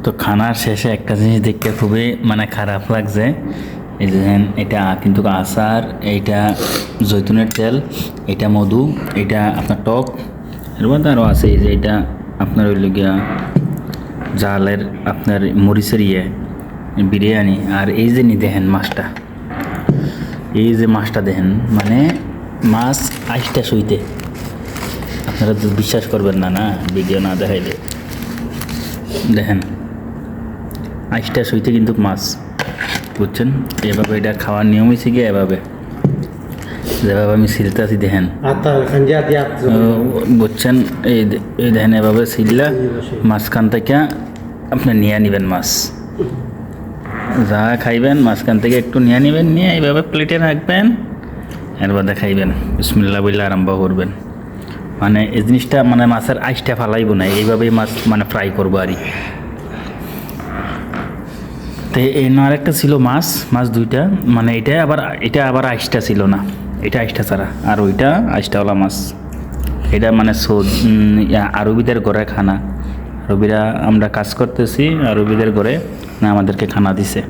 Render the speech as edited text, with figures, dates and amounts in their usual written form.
তো খানার শেষে একটা জিনিস দেখতে খুবই মানে খারাপ লাগছে। এই যে দেখেন, এটা কিন্তু আচার, এইটা জৈতুনের তেল, এটা মধু, এটা আপনার টক, এর মধ্যে আরও আছে এই যে এটা আপনার হইল গিয়া জালের আপনার মরিচের বিরিয়ানি। আর এই যে দেখেন মাছটা, এই যে মাছটা দেখেন, মানে মাছ আইসটা শুইতে আপনারা তো বিশ্বাস করবেন না, না ভিডিও না দেখাইলে। দেখেন আইসটা শুইতে কিন্তু মাছ, বুঝছেন? এভাবে এটা খাওয়ার নিয়ম হয়েছে গিয়ে এভাবে, যেভাবে আমি সিলতে আছি দেখেন, বুঝছেন? এই দেখেন এভাবে সিললা মাঝখান থেকে আপনি নিয়ে নেবেন মাছ, যা খাইবেন মাঝখান থেকে একটু নিয়ে নেবেন, নিয়ে এইভাবে প্লেটে রাখবেন, এরপর খাইবেন, বিসমিল্লাহ বলে আরম্ভ করবেন। মানে এই জিনিসটা মানে মাছের আইসটা ফালাইব না, এইভাবেই মাছ মানে ফ্রাই করবো আর কি। তো এই আরেকটা ছিল মাছ দুইটা, মানে এটা আবার আইসটা ছিল না, এটা আইসটা ছাড়া, আর ওইটা আইসটাওয়ালা মাছ। এটা মানে আরবিদের ঘরে খানা, আরবিরা আমরা কাজ করতেছি, আরবিদের ঘরে না আমাদেরকে খানা দিছে।